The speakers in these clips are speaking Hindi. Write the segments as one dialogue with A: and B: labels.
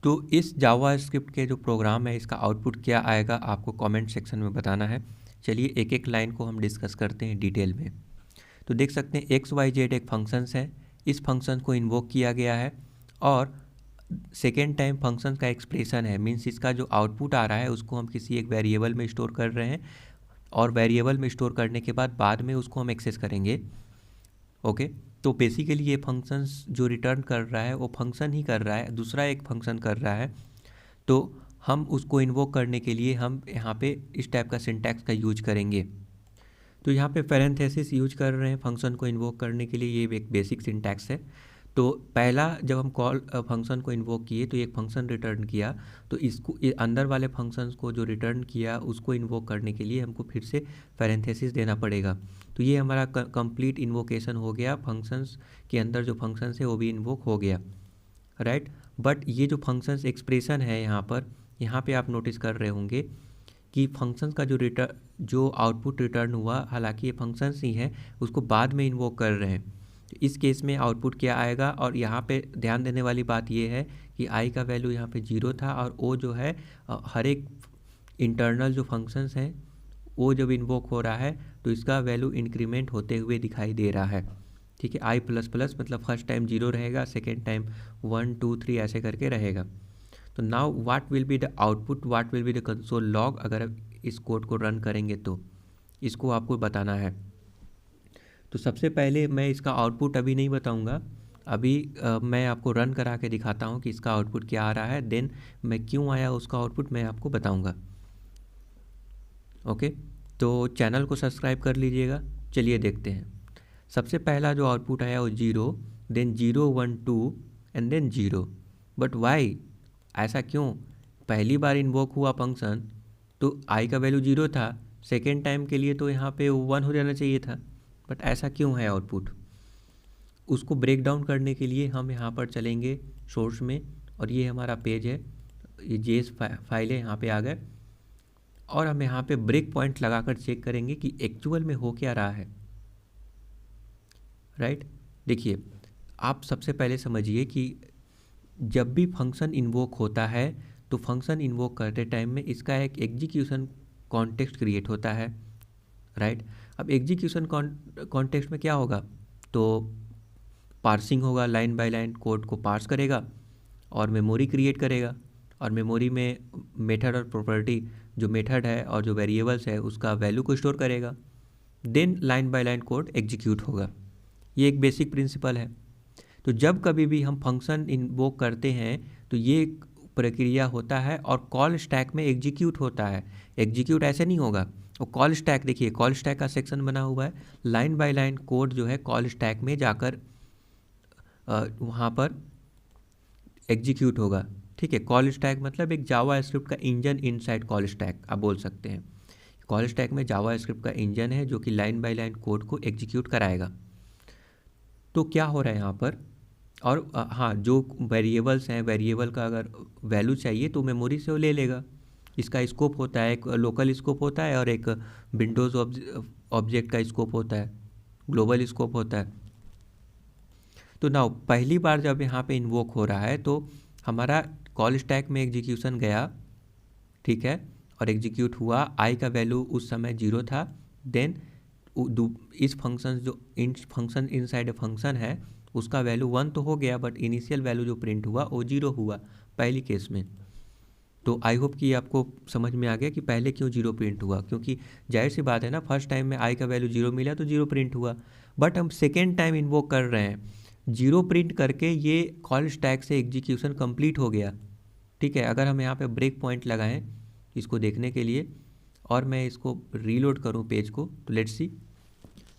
A: तो इस जावास्क्रिप्ट के जो प्रोग्राम है इसका आउटपुट क्या आएगा आपको कमेंट सेक्शन में बताना है। चलिए एक एक लाइन को हम डिस्कस करते हैं डिटेल में। तो देख सकते हैं एक्स वाई जेड एक फंक्शंस है, इस फंक्शन को इन्वोक किया गया है और सेकेंड टाइम फंक्शन का एक्सप्रेशन है, मीन्स इसका जो आउटपुट आ रहा है उसको हम किसी एक वेरिएबल में स्टोर कर रहे हैं और वेरिएबल में स्टोर करने के बाद में उसको हम एक्सेस करेंगे। ओके, तो बेसिकली ये फंक्शंस जो रिटर्न कर रहा है वो फंक्शन ही कर रहा है, दूसरा एक फंक्शन कर रहा है। तो हम उसको इन्वोक करने के लिए हम यहाँ पे इस टाइप का सिंटैक्स का यूज करेंगे। तो यहाँ पे पैरेंथेसिस यूज कर रहे हैं फंक्शन को इन्वोक करने के लिए, ये एक बेसिक सिंटैक्स है। तो पहला जब हम कॉल फंक्शन को इन्वोक किए तो एक फंक्शन रिटर्न किया, तो इसको अंदर वाले फंक्शंस को जो रिटर्न किया उसको इन्वोक करने के लिए हमको फिर से पैरेंथेसिस देना पड़ेगा। तो ये हमारा कंप्लीट इन्वोकेशन हो गया, फंक्शंस के अंदर जो फंक्शंस है वो भी इन्वोक हो गया, राइट। बट ये जो फंक्शंस एक्सप्रेशन है यहाँ पे आप नोटिस कर रहे होंगे कि फंक्शंस का जो आउटपुट रिटर्न हुआ, हालांकि ये फंक्शंस ही है, उसको बाद में इन्वोक कर रहे हैं। तो इस केस में आउटपुट क्या आएगा, और यहाँ पे ध्यान देने वाली बात ये है कि आई का वैल्यू यहाँ पे 0 था और ओ जो है हर एक इंटरनल जो फंक्शंस हैं वो जब इन्वोक हो रहा है तो इसका वैल्यू इंक्रीमेंट होते हुए दिखाई दे रहा है। ठीक है, आई प्लस प्लस मतलब फर्स्ट टाइम 0 रहेगा, सेकेंड टाइम 1 2 3 ऐसे करके रहेगा। तो now what will be the output, what will be the console log, अगर आप इस कोड को रन करेंगे तो इसको आपको बताना है। तो सबसे पहले मैं इसका आउटपुट अभी नहीं बताऊंगा, अभी मैं आपको रन करा के दिखाता हूँ कि इसका आउटपुट क्या आ रहा है, देन मैं क्यों आया उसका आउटपुट मैं आपको बताऊंगा। ओके, तो चैनल को सब्सक्राइब कर लीजिएगा। चलिए देखते हैं। सबसे पहला जो आउटपुट आया वो 0, then 0 1 2 and then 0। But why, ऐसा क्यों? पहली बार इन्वोक हुआ फंक्शन तो आई का वैल्यू 0 था, सेकेंड टाइम के लिए तो यहाँ पे 1 हो जाना चाहिए था, बट ऐसा क्यों है आउटपुट? उसको ब्रेक डाउन करने के लिए हम यहाँ पर चलेंगे सोर्स में, और ये हमारा पेज है, ये जेएस फाइल है, यहाँ पे आ गए और हम यहाँ पे ब्रेक पॉइंट लगाकर चेक करेंगे कि एक्चुअल में हो क्या रहा है, राइट। देखिए, आप सबसे पहले समझिए कि जब भी फंक्शन इन्वोक होता है तो फंक्शन इन्वोक करते टाइम में इसका एक एग्जीक्यूशन कॉन्टेक्स्ट क्रिएट होता है, राइट। अब एग्जीक्यूशन कॉन्टेक्स्ट में क्या होगा, तो पार्सिंग होगा, लाइन बाय लाइन कोड को पार्स करेगा और मेमोरी क्रिएट करेगा, और मेमोरी में मेथड और प्रॉपर्टी, जो मेथड है और जो वेरिएबल्स है उसका वैल्यू को स्टोर करेगा, then line by line code execute होगा। ये एक बेसिक प्रिंसिपल है। तो जब कभी भी हम फंक्शन इन्वोक करते हैं तो ये प्रक्रिया होता है और कॉल स्टैक में एग्जीक्यूट होता है। एग्जीक्यूट ऐसे नहीं होगा, और कॉल स्टैक, देखिए कॉल स्टैक का सेक्शन बना हुआ है, लाइन बाय लाइन कोड जो है कॉल स्टैक में जाकर वहाँ पर एग्जीक्यूट होगा। ठीक है, कॉल स्टैक मतलब एक जावा स्क्रिप्ट का इंजन इनसाइड कॉल स्टैक आप बोल सकते हैं। कॉल स्टैक में जावा स्क्रिप्ट का इंजन है जो कि लाइन बाय लाइन कोड को एग्जीक्यूट कराएगा। तो क्या हो रहा है यहाँ पर, और हाँ, जो वेरिएबल्स हैं, वेरिएबल का अगर वैल्यू चाहिए तो मेमोरी से वो ले लेगा। इसका स्कोप होता है, एक लोकल स्कोप होता है और एक विंडोज़ ऑब्जेक्ट का स्कोप होता है, ग्लोबल स्कोप होता है। तो नाउ पहली बार जब यहाँ पे इन्वोक हो रहा है तो हमारा कॉल स्टैक में एग्जीक्यूशन गया, ठीक है, और एग्जीक्यूट हुआ, आई का वैल्यू उस समय 0 था, देन इस फंक्शन जो फंक्शन इनसाइड ए फंक्शन है उसका वैल्यू 1 तो हो गया, बट इनिशियल वैल्यू जो प्रिंट हुआ वो 0 हुआ पहली केस में। तो आई होप कि आपको समझ में आ गया कि पहले क्यों 0 प्रिंट हुआ, क्योंकि जाहिर सी बात है ना, फर्स्ट टाइम में आई का वैल्यू 0 मिला तो 0 प्रिंट हुआ। बट हम सेकेंड टाइम इन्वोक कर रहे हैं, 0 प्रिंट करके ये कॉल स्टैक से एग्जीक्यूशन कंप्लीट हो गया। ठीक है, अगर हम यहाँ पे ब्रेक पॉइंट लगाएं इसको देखने के लिए और मैं इसको रीलोड करूँ पेज को, तो लेट्स सी,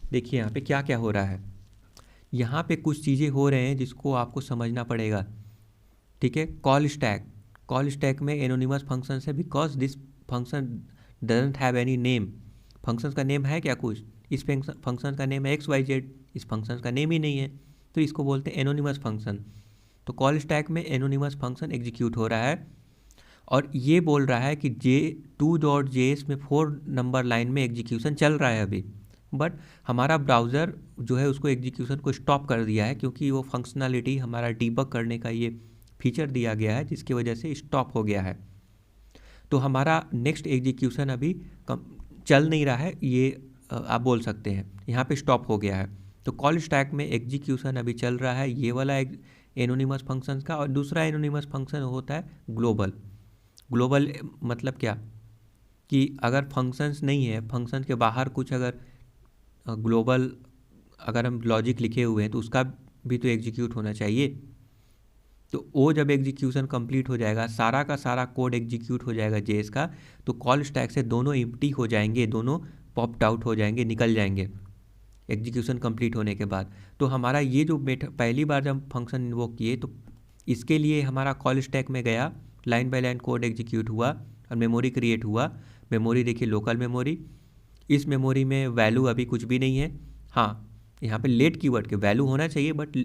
A: देखिए यहाँ पे क्या क्या हो रहा है। यहाँ पे कुछ चीज़ें हो रहे हैं जिसको आपको समझना पड़ेगा। ठीक है, कॉल स्टैक में एनोनिमस फंक्शन है because this function doesn't have any name. Function का नेम है क्या कुछ? इस फंक्शन का नेम है XYZ, इस फंक्शन का नेम ही नहीं है, तो इसको बोलते हैं एनोनिमस फंक्शन। तो कॉल स्टैक में एनोनिमस फंक्शन एग्जीक्यूट हो रहा है और ये बोल रहा है कि J2.js में 4 नंबर लाइन में एग्जीक्यूशन चल रहा है अभी, बट हमारा ब्राउज़र जो है उसको एग्जीक्यूशन को स्टॉप कर दिया है, क्योंकि वो फंक्शनलिटी हमारा डीबग करने का ये फीचर दिया गया है जिसकी वजह से स्टॉप हो गया है। तो हमारा नेक्स्ट एग्जीक्यूशन अभी चल नहीं रहा है, ये आप बोल सकते हैं यहाँ पे स्टॉप हो गया है। तो कॉल स्टैक में एग्जीक्यूशन अभी चल रहा है ये वाला एनोनिमस फंक्शंस का, और दूसरा एनोनिमस फंक्शन होता है ग्लोबल। ग्लोबल मतलब क्या कि अगर फंक्शंस नहीं है, फंक्शन के बाहर कुछ अगर ग्लोबल अगर हम लॉजिक लिखे हुए हैं तो उसका भी तो एग्जीक्यूट होना चाहिए। तो वो जब एग्जीक्यूशन कंप्लीट हो जाएगा, सारा का सारा कोड एग्जीक्यूट हो जाएगा जेएस का, तो कॉल स्टैक से दोनों एम्प्टी हो जाएंगे, दोनों पॉप्ड आउट हो जाएंगे, निकल जाएंगे एग्जीक्यूशन कंप्लीट होने के बाद। तो हमारा ये जो पहली बार जब फंक्शन इन्वोक किए तो इसके लिए हमारा कॉल स्टैक में गया, line by line code execute हुआ और मेमोरी क्रिएट हुआ। मेमोरी देखिए लोकल मेमोरी, इस मेमोरी में वैल्यू अभी कुछ भी नहीं है। हाँ, यहाँ पे लेट कीवर्ड के वैल्यू होना चाहिए, बट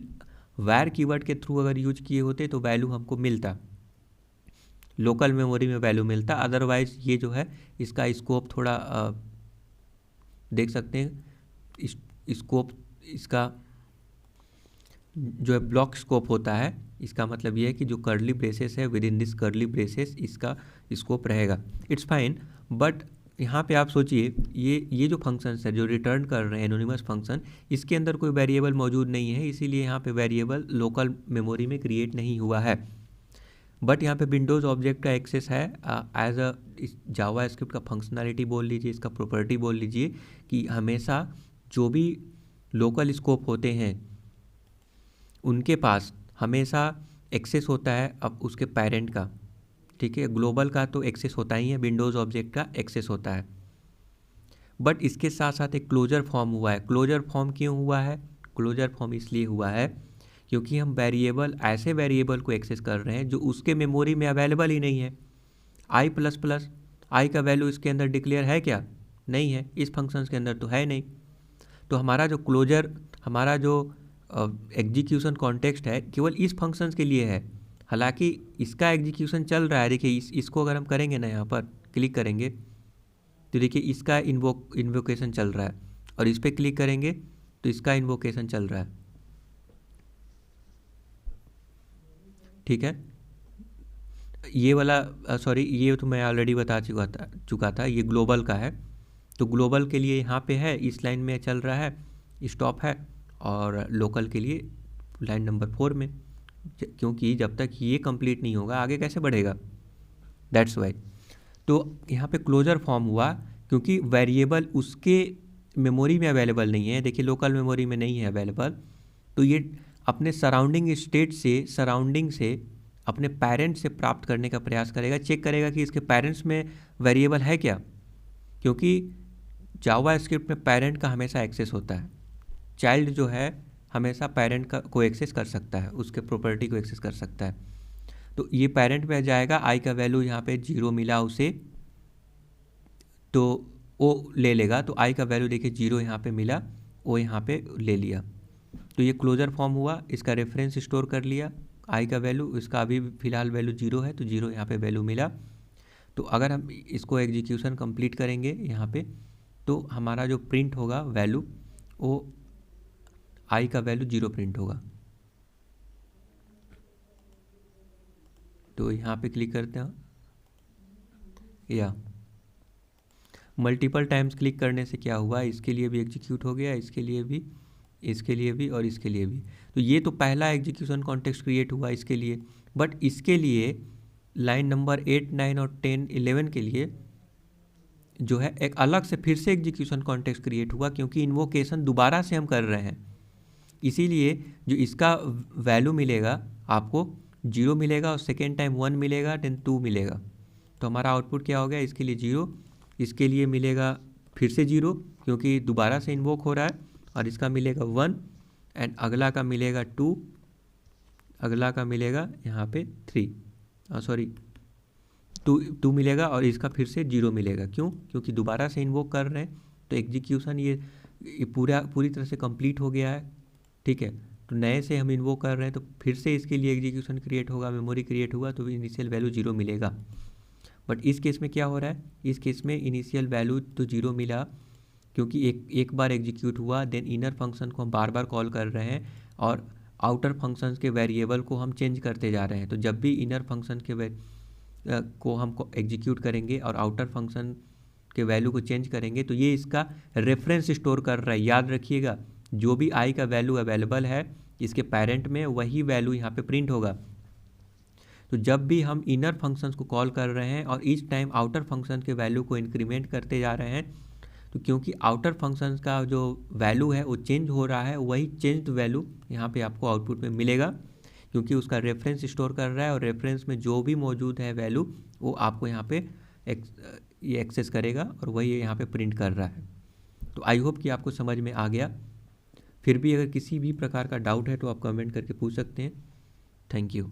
A: वैर कीवर्ड के थ्रू अगर यूज किए होते तो वैल्यू हमको मिलता, लोकल मेमोरी में वैल्यू मिलता। अदरवाइज ये जो है इसका स्कोप थोड़ा देख सकते हैं, स्कोप इसका जो है ब्लॉक स्कोप होता है, इसका मतलब ये है कि जो कर्ली ब्रेसेस है with in this curly braces इसका स्कोप रहेगा। इट्स फाइन, बट यहाँ पे आप सोचिए ये जो फंक्शंस है जो रिटर्न कर रहे हैं एनोनिमस फंक्शन, इसके अंदर कोई वेरिएबल मौजूद नहीं है, इसीलिए यहाँ पे वेरिएबल लोकल मेमोरी में क्रिएट नहीं हुआ है। बट यहाँ पे विंडोज़ ऑब्जेक्ट का एक्सेस है एज अ जावा स्क्रिप्ट का फंक्शनैलिटी बोल लीजिए, इसका प्रॉपर्टी बोल लीजिए कि हमेशा जो भी लोकल स्कोप होते हैं उनके पास हमेशा एक्सेस होता है अब उसके पेरेंट का। ठीक है, ग्लोबल का तो एक्सेस होता ही है, विंडोज़ ऑब्जेक्ट का एक्सेस होता है। बट इसके साथ साथ एक क्लोजर फॉर्म हुआ है। क्लोजर फॉर्म क्यों हुआ है? क्लोजर फॉर्म इसलिए हुआ है क्योंकि हम वेरिएबल, ऐसे वेरिएबल को एक्सेस कर रहे हैं जो उसके मेमोरी में अवेलेबल ही नहीं है। आई प्लस प्लस, आई का वैल्यू इसके अंदर डिक्लेयर है क्या? नहीं है, इस फंक्शंस के अंदर तो है नहीं। तो हमारा जो क्लोजर, हमारा जो एग्जीक्यूशन कॉन्टेक्स्ट है केवल इस फंक्शंस के लिए है। हालांकि इसका एग्जीक्यूशन चल रहा है, देखिए इसको अगर हम करेंगे ना, यहाँ पर क्लिक करेंगे तो देखिए इसका इन्वोकेशन चल रहा है, और इस पर क्लिक करेंगे तो इसका इन्वोकेशन चल रहा है। ठीक है, ये वाला सॉरी, ये तो मैं ऑलरेडी बता चुका था, ये ग्लोबल का है। तो ग्लोबल के लिए यहाँ पे है, इस लाइन में चल रहा है, स्टॉप है, और लोकल के लिए लाइन नंबर 4 में, क्योंकि जब तक ये कंप्लीट नहीं होगा आगे कैसे बढ़ेगा, दैट्स वाई। तो यहाँ पे क्लोजर फॉर्म हुआ क्योंकि वेरिएबल उसके मेमोरी में अवेलेबल नहीं है, देखिए लोकल मेमोरी में नहीं है अवेलेबल। तो ये अपने सराउंडिंग स्टेट से, सराउंडिंग से अपने पेरेंट्स से प्राप्त करने का प्रयास करेगा, चेक करेगा कि इसके पेरेंट्स में वेरिएबल है क्या, क्योंकि जावा स्क्रिप्ट में पेरेंट का हमेशा एक्सेस होता है। चाइल्ड जो है हमेशा पेरेंट का को एक्सेस कर सकता है, उसके प्रॉपर्टी को एक्सेस कर सकता है। तो ये पेरेंट में जाएगा, आई का वैल्यू यहाँ पे 0 मिला उसे, तो वो ले लेगा। तो आई का वैल्यू देखिए 0 यहाँ पे मिला, वो यहाँ पे ले लिया। तो ये क्लोजर फॉर्म हुआ, इसका रेफरेंस स्टोर कर लिया, आई का वैल्यू, इसका अभी फ़िलहाल वैल्यू 0 है तो 0 यहाँ पे वैल्यू मिला। तो अगर हम इसको एग्जीक्यूशन कंप्लीट करेंगे यहाँ पे, तो हमारा जो प्रिंट होगा वैल्यू, वो आई का वैल्यू 0 प्रिंट होगा। तो यहाँ पे क्लिक करते हैं, या मल्टीपल टाइम्स क्लिक करने से क्या हुआ, इसके लिए भी एग्जीक्यूट हो गया, इसके लिए भी, इसके लिए भी, और इसके लिए भी। तो ये तो पहला एग्जीक्यूशन कॉन्टेक्स्ट क्रिएट हुआ इसके लिए। बट इसके लिए लाइन नंबर 8, 9 और 10, 11 के लिए जो है एक अलग से फिर से एग्जीक्यूशन कॉन्टेक्स्ट क्रिएट हुआ, क्योंकि इन्वोकेशन दोबारा से हम कर रहे हैं। इसीलिए जो इसका वैल्यू मिलेगा आपको 0 मिलेगा, और सेकेंड टाइम 1 मिलेगा, देन 2 मिलेगा। तो हमारा आउटपुट क्या हो गया, इसके लिए 0, इसके लिए मिलेगा फिर से 0 क्योंकि दोबारा से इन्वोक हो रहा है, और इसका मिलेगा 1, एंड अगला का मिलेगा 2, अगला का मिलेगा यहाँ पे 3, सॉरी 2 मिलेगा, और इसका फिर से 0 मिलेगा। क्यों? क्योंकि दोबारा से इन्वोक कर रहे हैं। तो एग्जीक्यूशन ये पूरी तरह से कंप्लीट हो गया है। ठीक है, तो नए से हम इन्वोक कर रहे हैं तो फिर से इसके लिए एग्जीक्यूशन क्रिएट होगा, मेमोरी क्रिएट हुआ, तो इनिशियल वैल्यू 0 मिलेगा। बट इस केस में क्या हो रहा है, इस केस में इनिशियल वैल्यू तो 0 मिला क्योंकि एक बार एग्जीक्यूट हुआ, देन इनर फंक्शन को हम बार बार कॉल कर रहे हैं, और आउटर फंक्शंस के वेरिएबल को हम चेंज करते जा रहे हैं। तो जब भी इनर फंक्शन के को हम एग्जीक्यूट करेंगे और आउटर फंक्शन के वैल्यू को चेंज करेंगे तो ये इसका रेफरेंस स्टोर कर रहा है। याद रखिएगा, जो भी आई का वैल्यू अवेलेबल है इसके पेरेंट में, वही वैल्यू यहाँ पे प्रिंट होगा। तो जब भी हम इनर फंक्शंस को कॉल कर रहे हैं और ईच टाइम आउटर फंक्शन के वैल्यू को इंक्रीमेंट करते जा रहे हैं, तो क्योंकि आउटर फंक्शंस का जो वैल्यू है वो चेंज हो रहा है, वही चेंज्ड वैल्यू यहाँ पे आपको आउटपुट में मिलेगा, क्योंकि उसका रेफरेंस स्टोर कर रहा है और रेफरेंस में जो भी मौजूद है वैल्यू वो आपको यहाँ पे ये एक्सेस करेगा और वही यहाँ पे प्रिंट कर रहा है। तो आई होप कि आपको समझ में आ गया। फिर भी अगर किसी भी प्रकार का डाउट है तो आप कमेंट करके पूछ सकते हैं। Thank you.